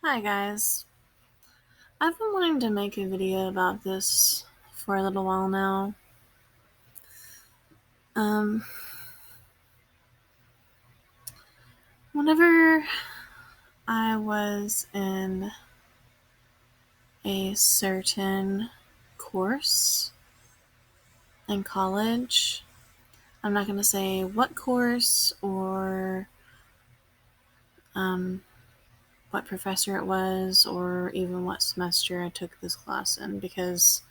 Hi guys. I've been wanting to make a video about this for a little while now. Whenever I was in a certain course in college, I'm not going to say what course or what professor it was or even what semester I took this class in, because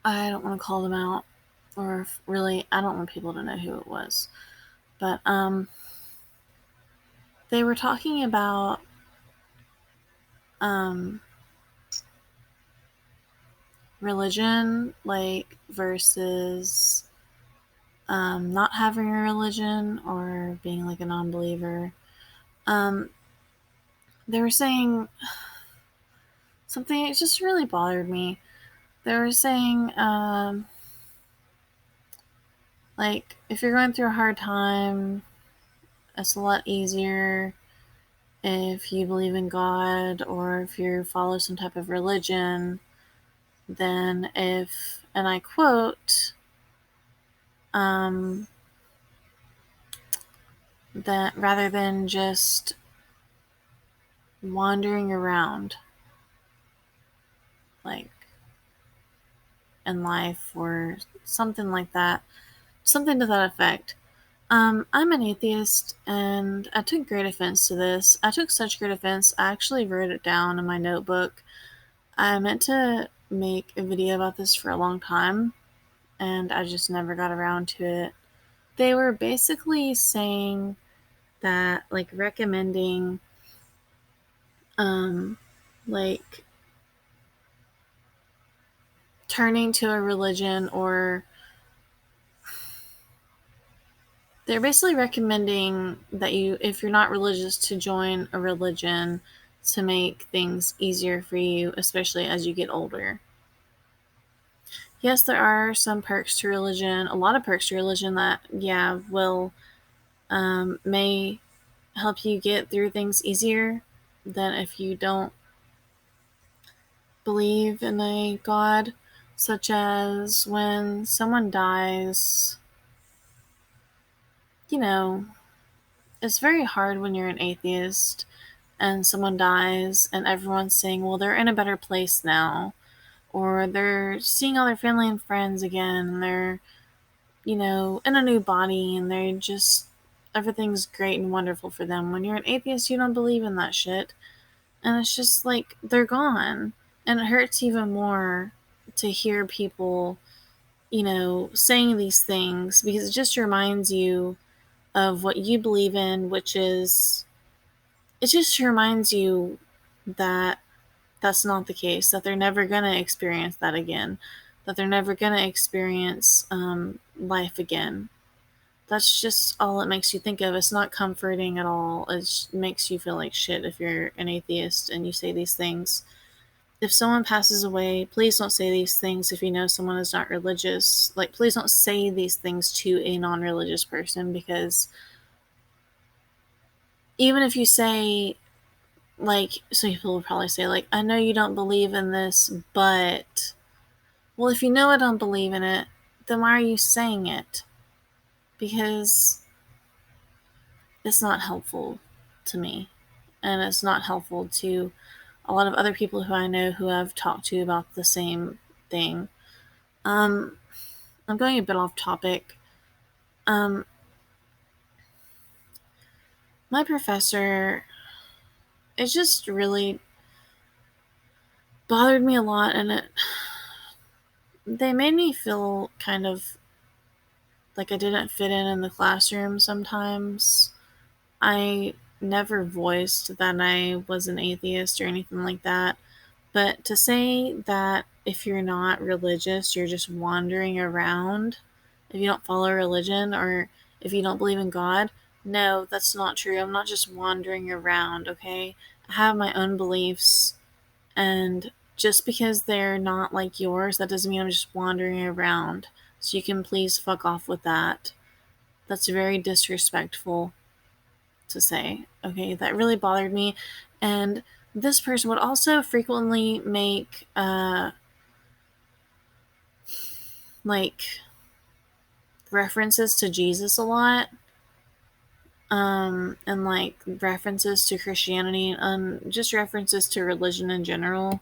I don't want to call them out, or really I don't want people to know who it was. But they were talking about religion, like, versus not having a religion or being like a non-believer. They were saying something, it just really bothered me. They were saying like, if you're going through a hard time, it's a lot easier if you believe in God or if you follow some type of religion than if, and I quote, that rather than just wandering around, like, in life or something like that, something to that effect. I'm an atheist, and I took great offense to this. I took such great offense, I actually wrote it down in my notebook. I meant to make a video about this for a long time, and I just never got around to it. They were basically saying that, like, recommending, like, turning to a religion, or they're basically recommending that you, if you're not religious, to join a religion to make things easier for you, especially as you get older. Yes, there are some perks to religion, a lot of perks to religion that, yeah, will may help you get through things easier than if you don't believe in a God, such as when someone dies. You know, it's very hard when you're an atheist and someone dies and everyone's saying, well, they're in a better place now, or they're seeing all their family and friends again, and they're, in a new body, and they're just, everything's great and wonderful for them. When you're an atheist, you don't believe in that shit, and it's just like, they're gone. And it hurts even more to hear people, saying these things, because it just reminds you of what you believe in, which is, it just reminds you that that's not the case, that they're never going to experience that again, that they're never going to experience life again. That's just all it makes you think of. It's not comforting at all. It makes you feel like shit if you're an atheist and you say these things. If someone passes away, please don't say these things if you know someone is not religious. Like, please don't say these things to a non-religious person, because even if you say, like, some people will probably say, like, I know you don't believe in this, but, well, if you know I don't believe in it, then why are you saying it? Because it's not helpful to me, and it's not helpful to a lot of other people who I know who I've talked to about the same thing. I'm going a bit off topic. My professor, it just really bothered me a lot, and they made me feel kind of like I didn't fit in the classroom sometimes. I never voiced that I was an atheist or anything like that, but to say that if you're not religious, you're just wandering around, if you don't follow religion or if you don't believe in God, no, that's not true. I'm not just wandering around, okay? I have my own beliefs, and just because they're not like yours, that doesn't mean I'm just wandering around. So you can please fuck off with that. That's very disrespectful. to say, okay, that really bothered me. And this person would also frequently make like references to Jesus a lot, and like references to Christianity, and just references to religion in general.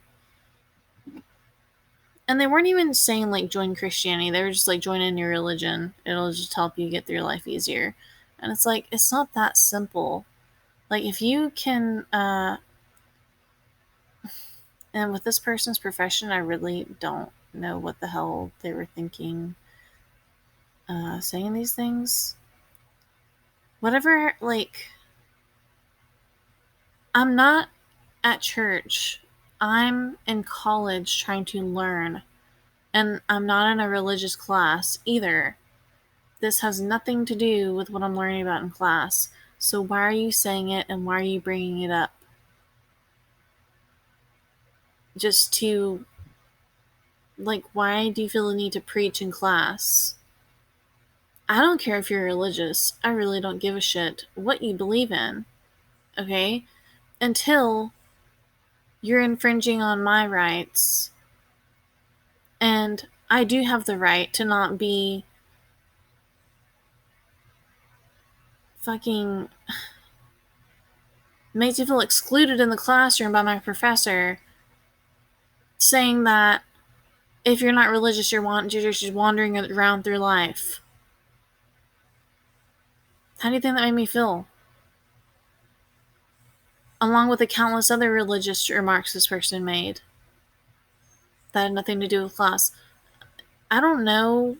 And they weren't even saying like join Christianity. They were just like join in your religion. It'll just help you get through life easier. And it's like, it's not that simple. Like if you can and with this person's profession, I really don't know what the hell they were thinking saying these things. Whatever, like, I'm not at church. I'm in college trying to learn. And I'm not in a religious class either. This has nothing to do with what I'm learning about in class. So why are you saying it and why are you bringing it up? Just to, like, why do you feel the need to preach in class? I don't care if you're religious. I really don't give a shit what you believe in, okay? Until you're infringing on my rights. And I do have the right to not be fucking made to feel excluded in the classroom by my professor, saying that if you're not religious, you're just wandering around through life. How do you think that made me feel? Along with the countless other religious remarks this person made that had nothing to do with class. I don't know.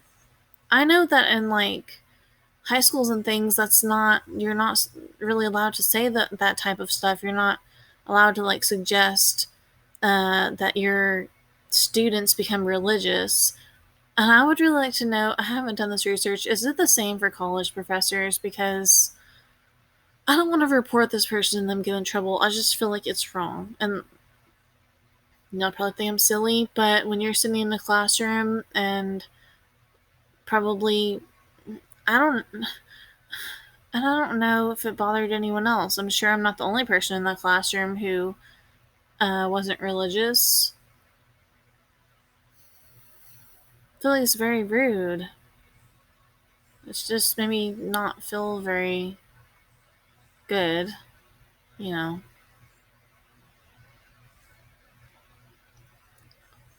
I know that in like high schools and things, you're not really allowed to say that type of stuff. You're not allowed to like suggest that your students become religious. And I would really like to know, I haven't done this research, is it the same for college professors? Because I don't want to report this person and them get in trouble. I just feel like it's wrong. And I'll probably think I'm silly, but when you're sitting in the classroom and probably, I don't, and I don't know if it bothered anyone else. I'm sure I'm not the only person in that classroom who wasn't religious. I feel like it's very rude. It's just made me not feel very good, you know.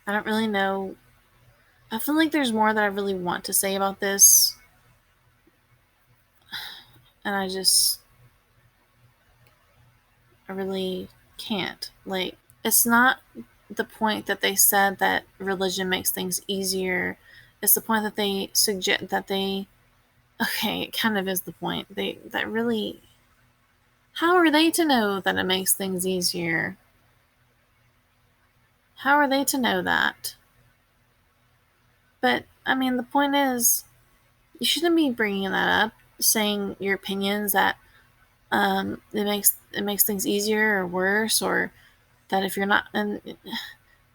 I don't really know. I feel like there's more that I really want to say about this, and I really can't. Like, it's not the point that they said that religion makes things easier. It's the point that they suggest that they. Okay, it kind of is the point. That really. How are they to know that it makes things easier? How are they to know that? But I mean, the point is, you shouldn't be bringing that up, saying your opinions that it makes things easier or worse, or that if you're not, and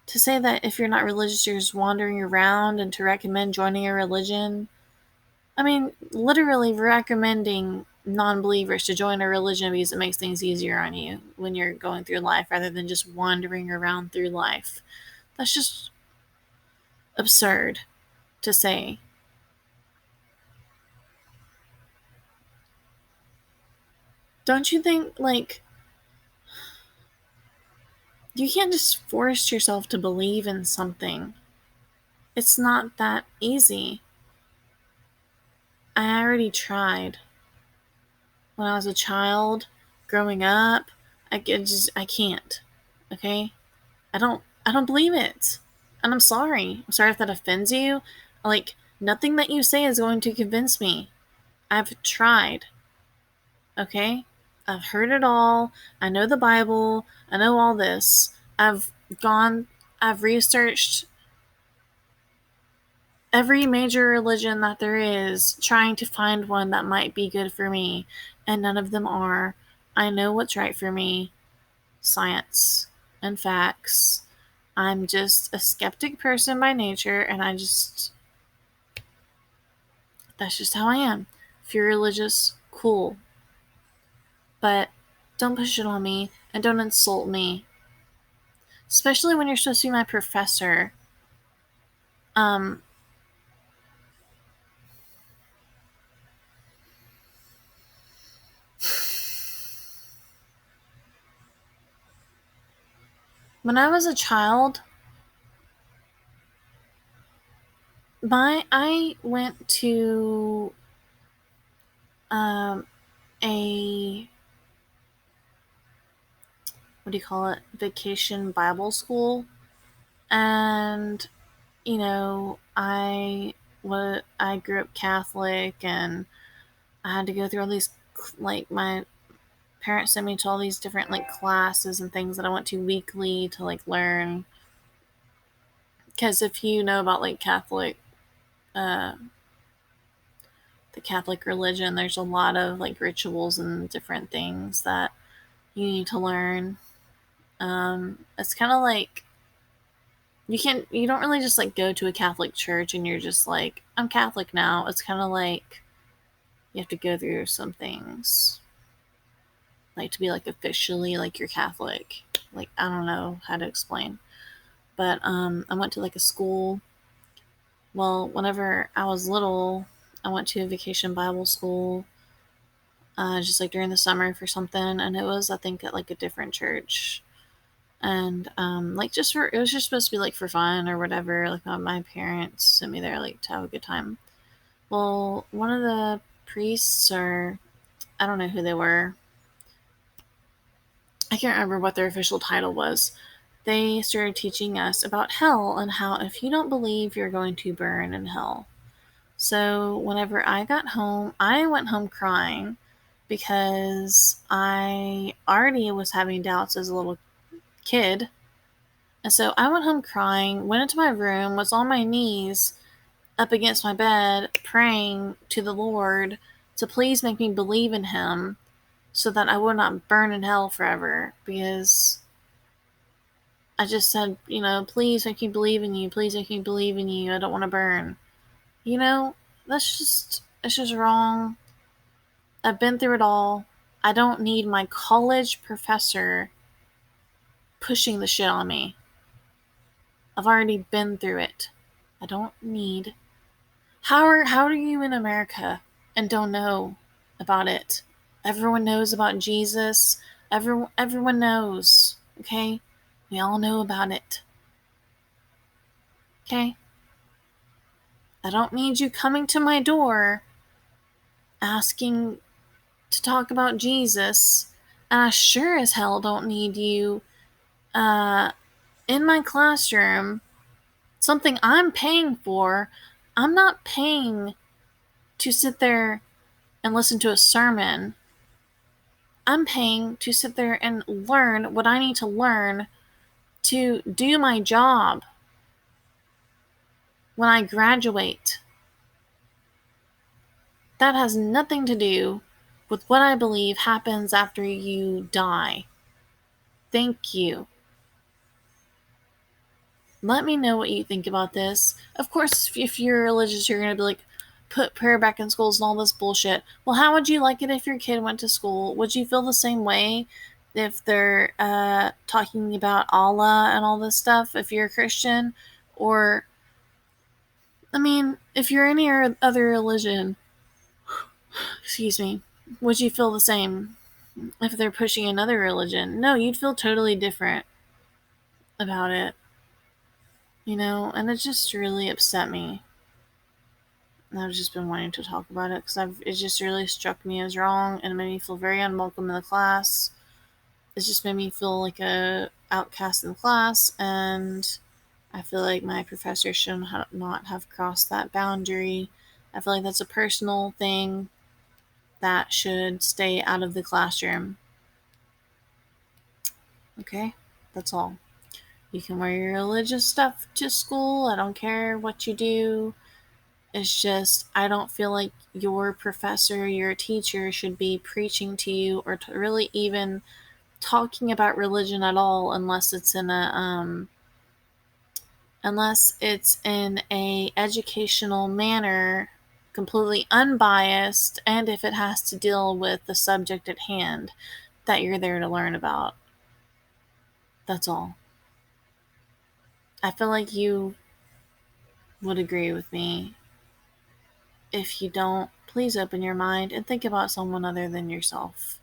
to say that if you're not religious, you're just wandering around, and to recommend joining a religion. I mean, literally recommending non-believers to join a religion because it makes things easier on you when you're going through life rather than just wandering around through life. That's just absurd to say. Don't you think, like, you can't just force yourself to believe in something? It's not that easy. I already tried. When I was a child, growing up, I can't. Okay? I don't believe it. And I'm sorry. I'm sorry if that offends you. Like, nothing that you say is going to convince me. I've tried. Okay? I've heard it all. I know the Bible. I know all this. I've researched every major religion that there is, trying to find one that might be good for me, and none of them are. I know what's right for me. Science and facts. I'm just a skeptic person by nature, and that's just how I am. If you're religious, cool. but don't push it on me and don't insult me. Especially when you're supposed to be my professor. Um, when I was a child, I went to um, a what do you call it? Vacation Bible school, and I grew up Catholic, and I had to go through all these, like, my parents sent me to all these different, like, classes and things that I went to weekly to, like, learn. Because if you know about, like, uh, the Catholic religion, there's a lot of, like, rituals and different things that you need to learn. It's kind of like you don't really just, like, go to a Catholic church and you're just like, I'm Catholic now. It's kind of like you have to go through some things, like, to be, like, officially, like, you're Catholic. Like, I don't know how to explain, but I went to, like, a school. Well, whenever I was little, I went to a vacation Bible school, just, like, during the summer for something, and it was, I think, at, like, a different church. And like, it was just supposed to be, like, for fun or whatever. Like, my parents sent me there, like, to have a good time. Well, one of the priests, or I don't know who they were, I can't remember what their official title was. They started teaching us about hell and how if you don't believe, you're going to burn in hell. So whenever I got home, I went home crying because I already was having doubts as a little kid. And so I went home crying, went into my room, was on my knees up against my bed, praying to the Lord to please make me believe in Him so that I would not burn in hell forever. Because I just said, please make me believe in you. Please make me believe in you. I don't want to burn. It's just wrong. I've been through it all. I don't need my college professor pushing the shit on me. I've already been through it. I don't need. How are you in America and don't know about it? Everyone knows about Jesus. Everyone knows. Okay, we all know about it. Okay, I don't need you coming to my door asking to talk about Jesus, and I sure as hell don't need you uh, in my classroom, something I'm paying for. I'm not paying to sit there and listen to a sermon. I'm paying to sit there and learn what I need to learn to do my job when I graduate. That has nothing to do with what I believe happens after you die. Thank you. Let me know what you think about this. Of course, if you're religious, you're going to be like, put prayer back in schools and all this bullshit. Well, how would you like it if your kid went to school? Would you feel the same way if they're talking about Allah and all this stuff, if you're a Christian? Or, I mean, if you're any other religion, excuse me, would you feel the same if they're pushing another religion? No, you'd feel totally different about it. And it just really upset me. And I've just been wanting to talk about it because it just really struck me as wrong, and it made me feel very unwelcome in the class. It just made me feel like a outcast in the class, and I feel like my professor should not have crossed that boundary. I feel like that's a personal thing that should stay out of the classroom. Okay? That's all. You can wear your religious stuff to school. I don't care what you do. It's just, I don't feel like your professor, your teacher should be preaching to you or really even talking about religion at all unless it's in a educational manner completely unbiased, and if it has to deal with the subject at hand that you're there to learn about. That's all. I feel like you would agree with me. If you don't, please open your mind and think about someone other than yourself.